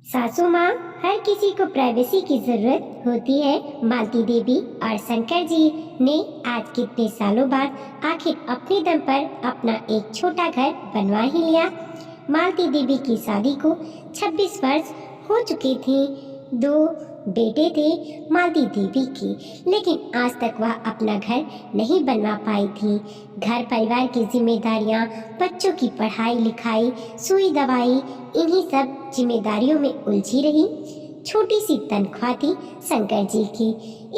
सासू माँ, हर किसी को प्राइवेसी की जरूरत होती है। मालती देवी और शंकर जी ने आज कितने सालों बाद आखिर अपने दम पर अपना एक छोटा घर बनवा ही लिया। मालती देवी की शादी को 26 वर्ष हो चुके थे। 2 बेटे थे मालती देवी की, लेकिन आज तक वह अपना घर नहीं बनवा पाई थी। घर परिवार की जिम्मेदारियां, बच्चों की पढ़ाई लिखाई, सुई दवाई, इन्हीं सब जिम्मेदारियों में उलझी रही। छोटी सी तनख्वाह थी शंकर जी की,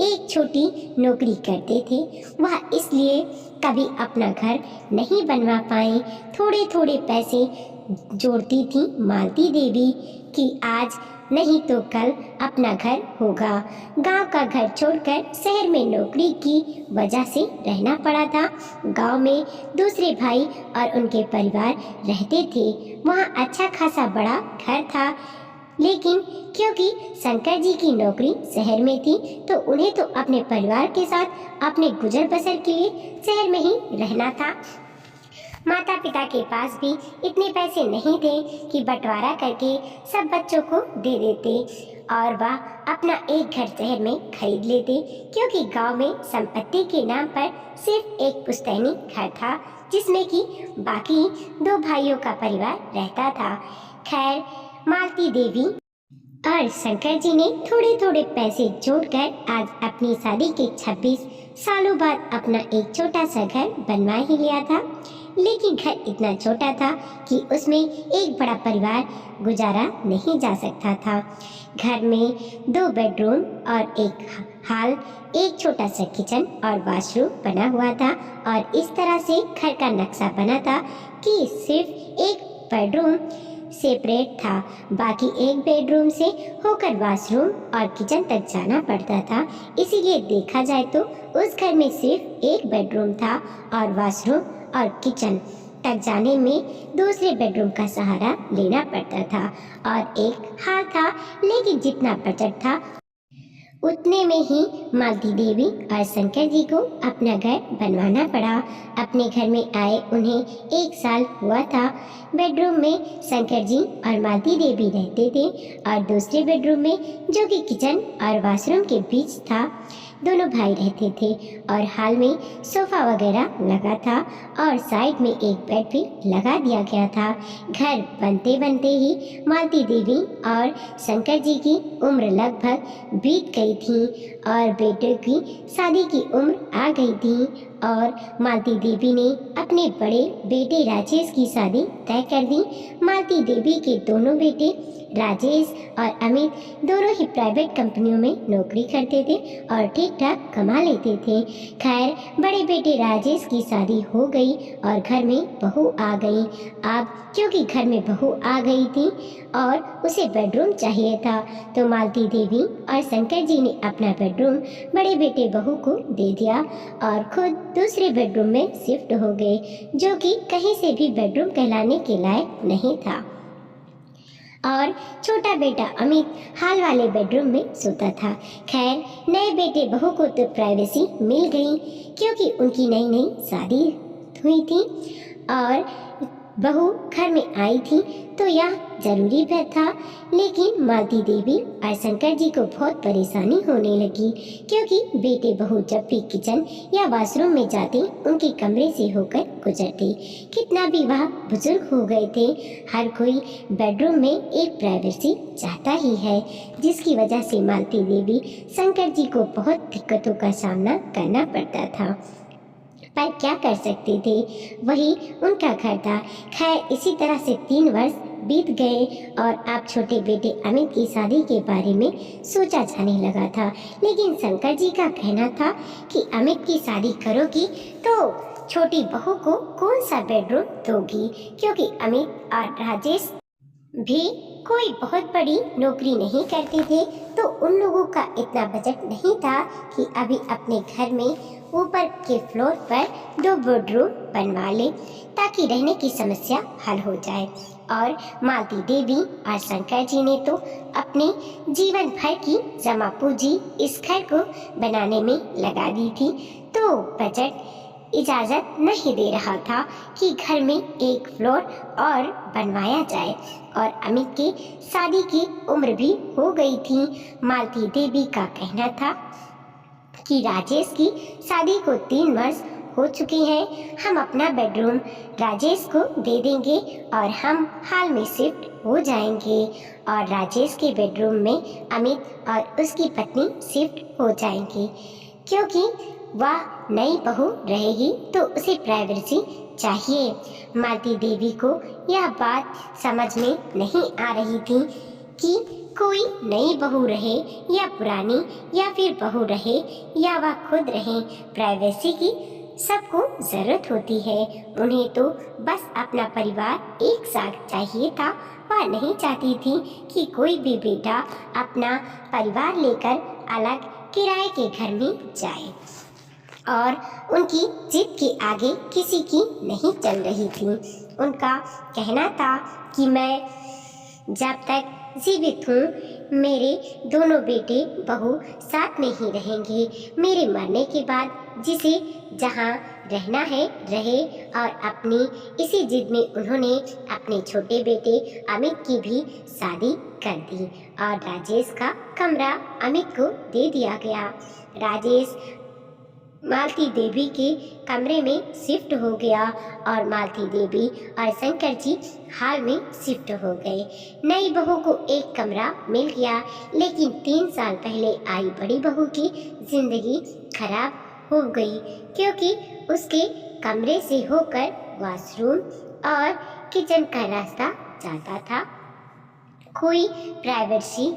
एक छोटी नौकरी करते थे। वह इसलिए कभी अपना घर नहीं बनवा पाए। थोड़े थोड़े पैसे जोड़ती थी मालती देवी कि आज नहीं तो कल अपना घर होगा। गांव का घर छोड़कर शहर में नौकरी की वजह से रहना पड़ा था। गांव में दूसरे भाई और उनके परिवार रहते थे। वहां अच्छा खासा बड़ा घर था, लेकिन क्योंकि शंकर जी की नौकरी शहर में थी तो उन्हें तो अपने परिवार के साथ अपने गुजर बसर के लिए शहर में ही रहना था। माता पिता के पास भी इतने पैसे नहीं थे कि बंटवारा करके सब बच्चों को दे देते और वह अपना एक घर शहर में खरीद लेते, क्योंकि गांव में संपत्ति के नाम पर सिर्फ एक पुश्तैनी घर था जिसमें कि बाकी 2 भाइयों का परिवार रहता था। खैर, मालती देवी और शंकर जी ने थोड़े थोड़े पैसे जोड़कर आज अपनी शादी के 26 सालों बाद अपना एक छोटा सा घर बनवा ही लिया था। लेकिन घर इतना छोटा था कि उसमें एक बड़ा परिवार गुजारा नहीं जा सकता था। घर में 2 बेडरूम और एक हॉल, एक छोटा सा किचन और वॉशरूम बना हुआ था और इस तरह से घर का नक्शा बना था कि सिर्फ एक बेडरूम सेपरेट था, बाकी एक बेडरूम से होकर वॉशरूम और किचन तक जाना पड़ता था। इसीलिए देखा जाए तो उस घर में सिर्फ एक बेडरूम था और वॉशरूम और किचन तक जाने में दूसरे बेडरूम का सहारा लेना पड़ता था। और एक हॉल था, लेकिन जितना बजट था उतने में ही मालती देवी और शंकर जी को अपना घर बनवाना पड़ा। अपने घर में आए उन्हें 1 साल हुआ था। बेडरूम में शंकर जी और मालती देवी रहते थे और दूसरे बेडरूम में, जो कि किचन और वॉशरूम के बीच था, दोनों भाई रहते थे और हॉल में सोफा वगैरह लगा था और साइड में एक बेड भी लगा दिया गया था। घर बनते बनते ही मालती देवी और शंकर जी की उम्र लगभग बीत गई थी और बेटे की शादी की उम्र आ गई थी और मालती देवी ने अपने बड़े बेटे राजेश की शादी तय कर दी। मालती देवी के दोनों बेटे राजेश और अमित दोनों ही प्राइवेट कंपनियों में नौकरी करते थे और ठीक ठाक कमा लेते थे। खैर, बड़े बेटे राजेश की शादी हो गई और घर में बहू आ गई। अब क्योंकि घर में बहू आ गई थी और उसे बेडरूम चाहिए था, तो मालती देवी और शंकर जी ने अपना बेडरूम बड़े बेटे बहू को दे दिया और खुद दूसरे बेडरूम में शिफ्ट हो गए, जो कि कहीं से भी बेडरूम कहलाने के लायक नहीं था। और छोटा बेटा अमित हाल वाले बेडरूम में सोता था। खैर, नए बेटे बहू को तो प्राइवेसी मिल गई, क्योंकि उनकी नई नई शादी हुई थी और बहू घर में आई थी, तो यह जरूरी भी था। लेकिन मालती देवी और शंकर जी को बहुत परेशानी होने लगी, क्योंकि बेटे बहू जब भी किचन या वॉशरूम में जाते उनके कमरे से होकर गुजरते। कितना भी वह बुजुर्ग हो गए थे, हर कोई बेडरूम में एक प्राइवेसी चाहता ही है, जिसकी वजह से मालती देवी शंकर जी को बहुत दिक्कतों का सामना करना पड़ता था, पर क्या कर सकते थे, वही उनका घर था। खैर, इसी तरह से 3 वर्ष बीत गए और अब छोटे बेटे अमित की शादी के बारे में सोचा जाने लगा था। लेकिन शंकर जी का कहना था कि अमित की शादी करोगी तो छोटी बहू को कौन सा बेडरूम दोगी, क्योंकि अमित और राजेश भी कोई बहुत बड़ी नौकरी नहीं करते थे, तो उन लोगों का इतना बजट नहीं था कि अभी अपने घर में ऊपर के फ्लोर पर 2 बेडरूम बनवा ले, ताकि रहने की समस्या हल हो जाए। और मालती देवी और शंकर जी ने तो अपने जीवन भर की जमा पूंजी इस घर को बनाने में लगा दी थी, तो बजट इजाज़त नहीं दे रहा था कि घर में एक फ्लोर और बनवाया जाए और अमित की शादी की उम्र भी हो गई थी। मालती देवी का कहना था कि राजेश की शादी को 3 वर्ष हो चुके हैं। हम अपना बेडरूम राजेश को दे देंगे और हम हाल में शिफ्ट हो जाएंगे और राजेश के बेडरूम में अमित और उसकी पत्नी शिफ्ट हो जाएंगे, क्योंकि वह नई बहू रहेगी तो उसे प्राइवेसी चाहिए। मालती देवी को यह बात समझ में नहीं आ रही थी कि कोई नई बहू रहे या पुरानी, या फिर बहू रहे या वह खुद रहे, प्राइवेसी की सबको जरूरत होती है। उन्हें तो बस अपना परिवार एक साथ चाहिए था। वह नहीं चाहती थी कि कोई भी बेटा अपना परिवार लेकर अलग किराए के घर में जाए और उनकी जिद के आगे किसी की नहीं चल रही थी। उनका कहना था कि मैं जब तक जीवित हूँ मेरे दोनों बेटे बहू साथ में ही रहेंगे। मेरे मरने के बाद जिसे जहाँ रहना है रहे। और अपनी इसी जिद में उन्होंने अपने छोटे बेटे अमित की भी शादी कर दी और राजेश का कमरा अमित को दे दिया गया। राजेश मालती देवी के कमरे में शिफ्ट हो गया और मालती देवी और शंकर जी हाल में शिफ्ट हो गए। नई बहू को एक कमरा मिल गया, लेकिन 3 साल पहले आई बड़ी बहू की जिंदगी खराब हो गई, क्योंकि उसके कमरे से होकर वॉशरूम और किचन का रास्ता जाता था। कोई प्राइवेसी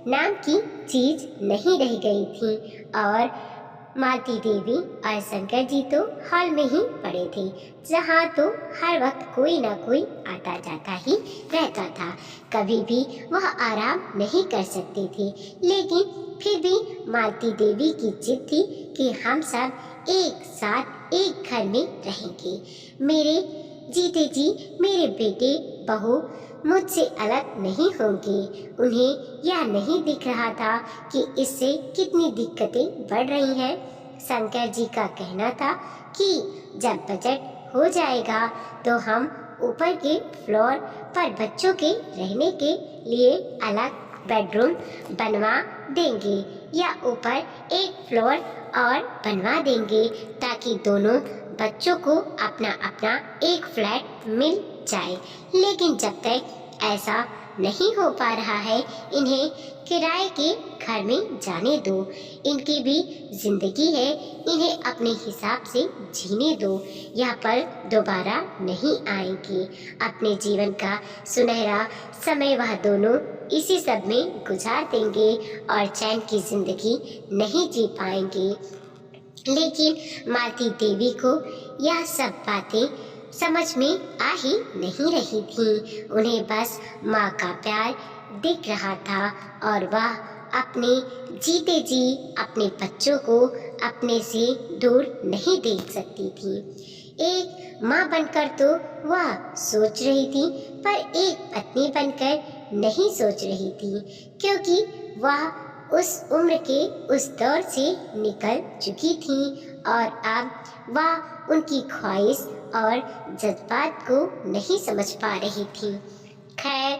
नाम की चीज नहीं रह गई थी और मालती देवी और शंकर जी तो हॉल में ही पड़े थे, जहाँ तो हर वक्त कोई ना कोई आता जाता ही रहता था। कभी भी वह आराम नहीं कर सकते थे, लेकिन फिर भी मालती देवी की जिद थी कि हम सब एक साथ एक घर में रहेंगे। मेरे जीते जी मेरे बेटे बहू मुझसे अलग नहीं होंगे। उन्हें यह नहीं दिख रहा था कि इससे कितनी दिक्कतें बढ़ रही हैं। शंकर जी का कहना था कि जब बजट हो जाएगा तो हम ऊपर के फ्लोर पर बच्चों के रहने के लिए अलग बेडरूम बनवा देंगे या ऊपर एक फ्लोर और बनवा देंगे, ताकि दोनों बच्चों को अपना अपना एक फ्लैट मिल जाए। लेकिन जब तक ऐसा नहीं हो पा रहा है, इन्हें किराए के घर में जाने दो। इनकी भी जिंदगी है, इन्हें अपने हिसाब से जीने दो। यहाँ पर दोबारा नहीं आएंगे। अपने जीवन का सुनहरा समय वह दोनों इसी सब में गुजार देंगे और चैन की जिंदगी नहीं जी पाएंगे। लेकिन मालती देवी को यह सब बातें समझ में आ ही नहीं रही थी। उन्हें बस माँ का प्यार दिख रहा था और वह अपने जीते जी अपने बच्चों को अपने से दूर नहीं देख सकती थी। एक माँ बनकर तो वह सोच रही थी, पर एक पत्नी बनकर नहीं सोच रही थी, क्योंकि वह उस उम्र के उस दौर से निकल चुकी थी और अब वह उनकी ख्वाहिश और जज्बात को नहीं समझ पा रही थी। खैर,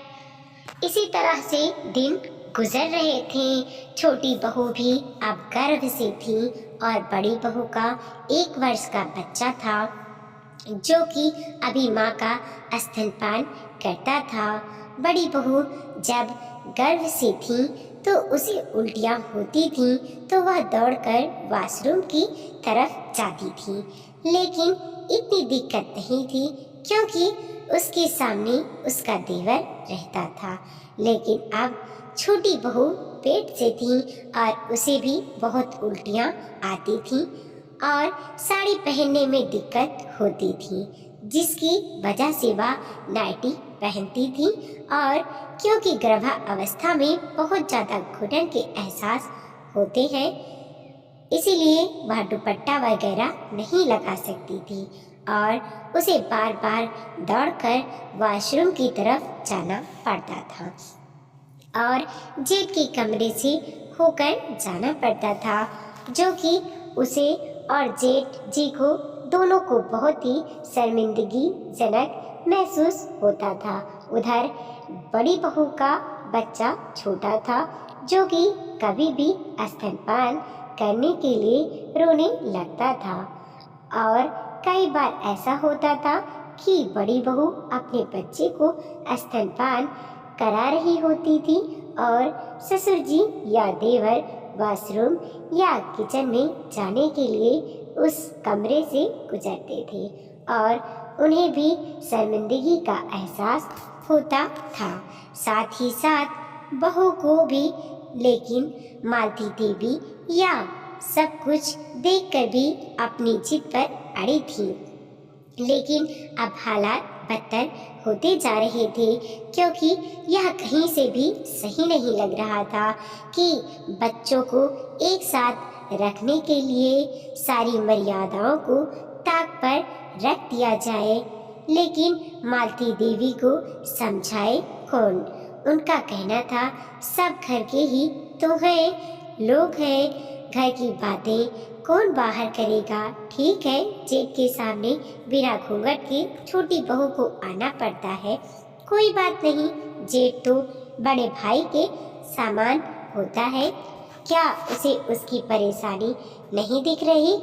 इसी तरह से दिन गुजर रहे थे। छोटी बहू भी अब गर्भ से थी और बड़ी बहू का 1 वर्ष का बच्चा था, जो कि अभी माँ का स्तनपान करता था। बड़ी बहू जब गर्भ से थी तो उसे उल्टियाँ होती थीं, तो वह दौड़कर वॉशरूम की तरफ जाती थी, लेकिन इतनी दिक्कत नहीं थी क्योंकि उसके सामने उसका देवर रहता था। लेकिन अब छोटी बहू पेट से थी और उसे भी बहुत उल्टियाँ आती थीं और साड़ी पहनने में दिक्कत होती थी, जिसकी वजह से वह नाइटी पहनती थी। और क्योंकि गर्भावस्था में बहुत ज़्यादा घुटन के एहसास होते हैं, इसीलिए वह दुपट्टा वगैरह नहीं लगा सकती थी और उसे बार बार दौड़कर वॉशरूम की तरफ जाना पड़ता था और जेठ के कमरे से होकर जाना पड़ता था, जो कि उसे और जेठ जी को दोनों को बहुत ही शर्मिंदगीजनक महसूस होता था। उधर बड़ी बहू का बच्चा छोटा था, जो कि कभी भी स्तनपान करने के लिए रोने लगता था। और कई बार ऐसा होता था कि बड़ी बहू अपने बच्चे को स्तनपान करा रही होती थी और ससुर जी या देवर वॉशरूम या किचन में जाने के लिए उस कमरे से गुजरते थे और उन्हें भी शर्मिंदगी का एहसास होता था, साथ ही साथ बहू को भी। लेकिन मालती देवी या सब कुछ देखकर भी अपनी जिद पर अड़ी थी। लेकिन अब हालात बदतर होते जा रहे थे, क्योंकि यह कहीं से भी सही नहीं लग रहा था कि बच्चों को एक साथ रखने के लिए सारी मर्यादाओं को ताक पर रख दिया जाए। लेकिन मालती देवी को समझाए कौन? उनका कहना था, सब घर के ही तो हैं, लोग हैं, घर की बातें कौन बाहर करेगा। ठीक है, जेठ के सामने बिना घूंघट के छोटी बहू को आना पड़ता है, कोई बात नहीं, जेठ तो बड़े भाई के समान होता है। क्या उसे उसकी परेशानी नहीं दिख रही?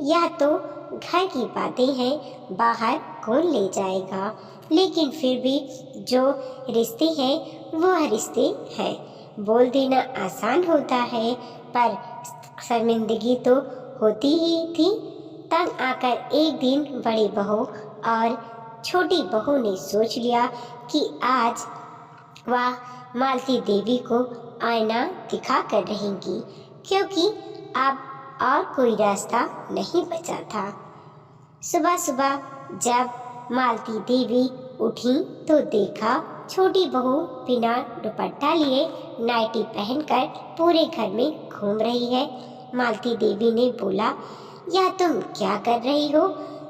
यह तो घर की बातें हैं, बाहर कौन ले जाएगा। लेकिन फिर भी जो रिश्ते हैं वह रिश्ते हैं। बोल देना आसान होता है, पर शर्मिंदगी तो होती ही थी। तंग आकर एक दिन बड़ी बहू और छोटी बहू ने सोच लिया कि आज वह मालती देवी को आईना दिखा कर रहेंगी, क्योंकि अब और कोई रास्ता नहीं बचा था। सुबह सुबह जब मालती देवी उठी तो देखा छोटी बहू बिना दुपट्टा लिए नाइटी पहनकर पूरे घर में घूम रही है। मालती देवी ने बोला, यह तुम क्या कर रही हो?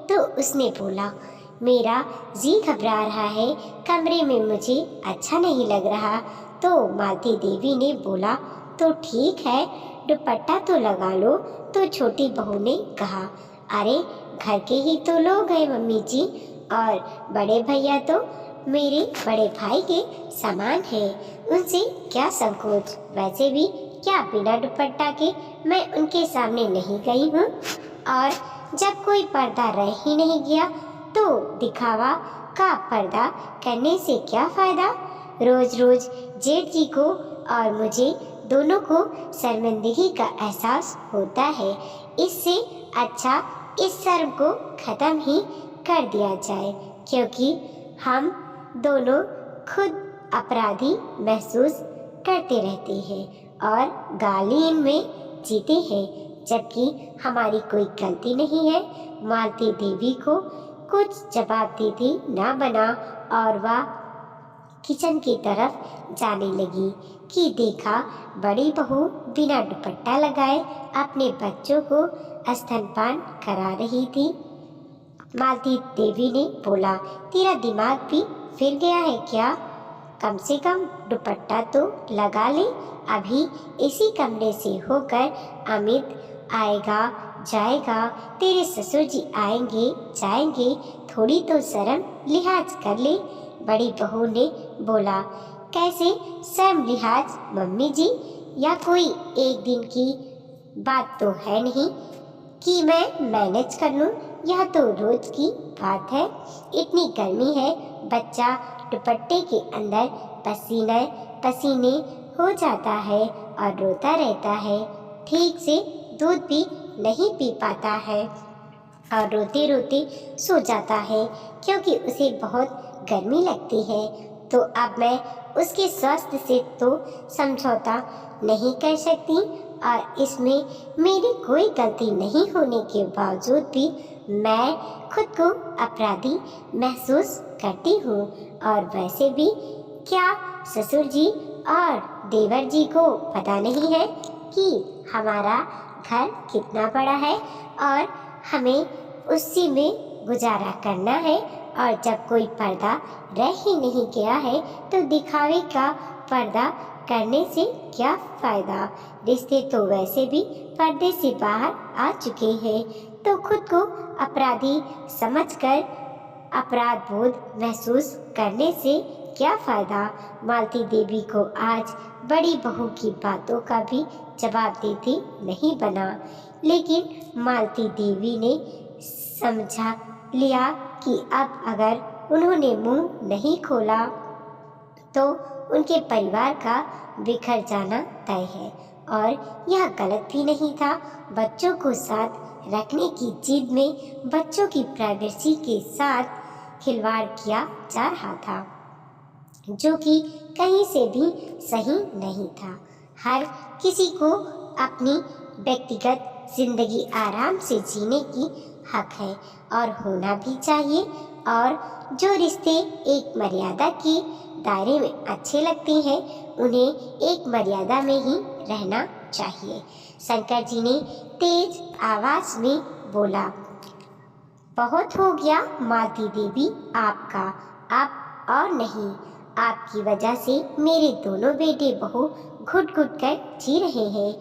तो उसने बोला, मेरा जी घबरा रहा है, कमरे में मुझे अच्छा नहीं लग रहा। तो मालती देवी ने बोला, तो ठीक है, दुपट्टा तो लगा लो। तो छोटी बहू ने कहा, अरे घर के ही तो लोग हैं मम्मी जी, और बड़े भैया तो मेरे बड़े भाई के समान है, उनसे क्या संकोच। वैसे भी क्या बिना दुपट्टा के मैं उनके सामने नहीं गई हूँ, और जब कोई पर्दा रह ही नहीं गया तो दिखावा का पर्दा करने से क्या फायदा। रोज रोज जेठ जी को और मुझे दोनों को शर्मिंदगी का एहसास होता है। इससे अच्छा इस शर्म को खत्म ही कर दिया जाए, क्योंकि हम दोनों खुद अपराधी महसूस करते रहते हैं और गाली में जीते हैं, जबकि हमारी कोई गलती नहीं है। मालती देवी को कुछ जवाब देती ना बना और वह किचन की तरफ जाने लगी कि देखा बड़ी बहू बिना दुपट्टा लगाए अपने बच्चों को स्तनपान करा रही थी। मालती देवी ने बोला, तेरा दिमाग भी फिर गया है क्या? कम से कम दुपट्टा तो लगा ले। अभी इसी कमरे से होकर अमित आएगा जाएगा, तेरे ससुर जी आएंगे जाएंगे, थोड़ी तो शर्म लिहाज कर ले। बड़ी बहू ने बोला, कैसे शर्म लिहाज मम्मी जी, या कोई एक दिन की बात तो है नहीं कि मैं मैनेज कर लूँ, यह तो रोज की बात है। इतनी गर्मी है, बच्चा दुपट्टे के अंदर पसीने पसीने हो जाता है और रोता रहता है, ठीक से दूध भी नहीं पी पाता है और रोते रोते सो जाता है, क्योंकि उसे बहुत गर्मी लगती है। तो अब मैं उसके स्वास्थ्य से तो समझौता नहीं कर सकती, और इसमें मेरी कोई गलती नहीं होने के बावजूद भी मैं खुद को अपराधी महसूस करती हूँ। और वैसे भी क्या ससुर जी और देवर जी को पता नहीं है कि हमारा घर कितना बड़ा है और हमें उसी में गुजारा करना है, और जब कोई पर्दा रह ही नहीं गया है तो दिखावे का पर्दा करने से क्या फ़ायदा। रिश्ते तो वैसे भी पर्दे से बाहर आ चुके हैं, तो खुद को अपराधी समझकर अपराध बोध महसूस करने से क्या फायदा। मालती देवी को आज बड़ी बहू की बातों का भी जवाब देते नहीं बना, लेकिन मालती देवी ने समझा लिया कि अब अगर उन्होंने मुंह नहीं खोला तो उनके परिवार का बिखर जाना तय है। और यह गलत भी नहीं था। बच्चों को साथ रखने की जिद में बच्चों की प्राइवेसी के साथ खिलवाड़ किया जा रहा था, जो कि कहीं से भी सही नहीं था। हर किसी को अपनी व्यक्तिगत जिंदगी आराम से जीने की हक है और होना भी चाहिए, और जो रिश्ते एक मर्यादा के दायरे में अच्छे लगते हैं उन्हें एक मर्यादा में ही रहना चाहिए। शंकर जी ने तेज आवाज में बोला, बहुत हो गया मालती देवी आपका, आप और नहीं। आपकी वजह से मेरे दोनों बेटे बहू घुट घुट कर जी रहे हैं।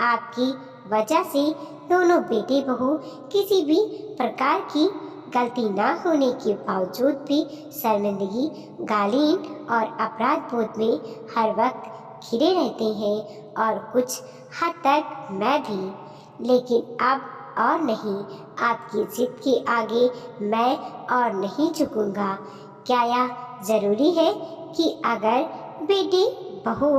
आपकी वजह से दोनों बेटे बहू किसी भी प्रकार की गलती ना होने के बावजूद भी शर्मिंदगी, गालीन और अपराध बोध में हर वक्त घिरे रहते हैं, और कुछ हद तक मैं भी। लेकिन अब और नहीं, आपकी जिद के आगे मैं और नहीं झुकूंगा। क्या यह जरूरी है कि अगर बेटे बहू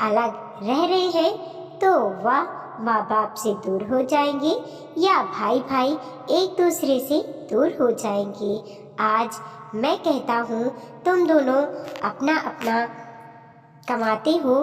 अलग रह रहे हैं तो वह माँ बाप से दूर हो जाएंगे, या भाई भाई एक दूसरे से दूर हो जाएंगे। आज मैं कहता हूँ तुम दोनों अपना अपना कमाते हो,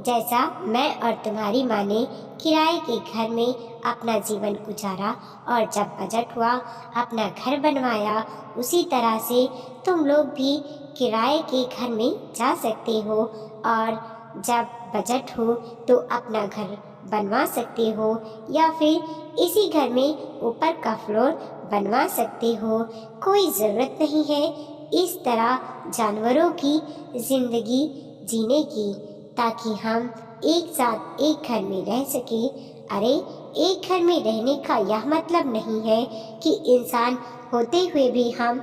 जैसा मैं और तुम्हारी माँ ने किराए के घर में अपना जीवन गुजारा और जब बजट हुआ अपना घर बनवाया, उसी तरह से तुम लोग भी किराए के घर में जा सकते हो, और जब बजट हो तो अपना घर बनवा सकते हो, या फिर इसी घर में ऊपर का फ्लोर बनवा सकते हो। कोई ज़रूरत नहीं है इस तरह जानवरों की ज़िंदगी जीने की, ताकि हम एक साथ एक घर में रह सके। अरे, एक घर में रहने का यह मतलब नहीं है कि इंसान होते हुए भी हम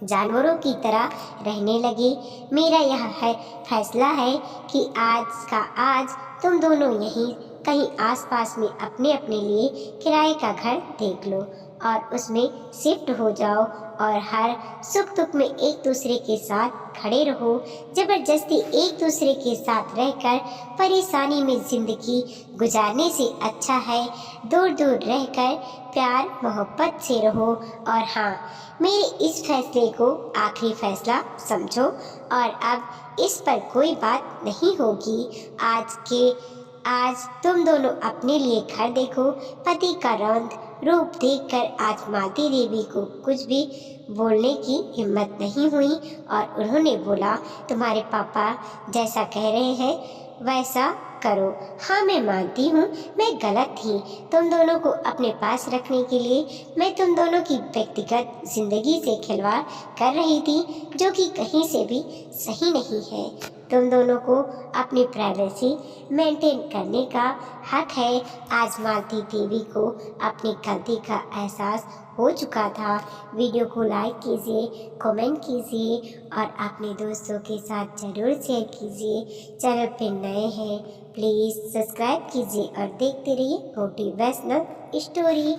जानवरों की तरह रहने लगे। मेरा यह है फैसला है कि आज का आज तुम दोनों यहीं कहीं आसपास में अपने अपने लिए किराए का घर देख लो और उसमें शिफ्ट हो जाओ, और हर सुख दुख में एक दूसरे के साथ खड़े रहो। जबरदस्ती एक दूसरे के साथ रहकर परेशानी में जिंदगी गुजारने से अच्छा है दूर दूर रहकर प्यार मोहब्बत से रहो। और हाँ, मेरे इस फैसले को आखिरी फैसला समझो, और अब इस पर कोई बात नहीं होगी। आज तुम दोनों अपने लिए घर देखो। पति का रौंद रूप देखकर आज मालती देवी को कुछ भी बोलने की हिम्मत नहीं हुई, और उन्होंने बोला, तुम्हारे पापा जैसा कह रहे हैं वैसा करो। हाँ, मैं मानती हूँ मैं गलत थी। तुम दोनों को अपने पास रखने के लिए मैं तुम दोनों की व्यक्तिगत जिंदगी से खिलवाड़ कर रही थी, जो कि कहीं से भी सही नहीं है। तुम दोनों को अपनी प्राइवेसी मेंटेन करने का हक है। आज मालती देवी को अपनी गलती का एहसास हो चुका था। वीडियो को लाइक कीजिए, कमेंट कीजिए और अपने दोस्तों के साथ ज़रूर शेयर कीजिए। चैनल पे नए हैं प्लीज़ सब्सक्राइब कीजिए और देखते रहिए मोटिवेशनल स्टोरी।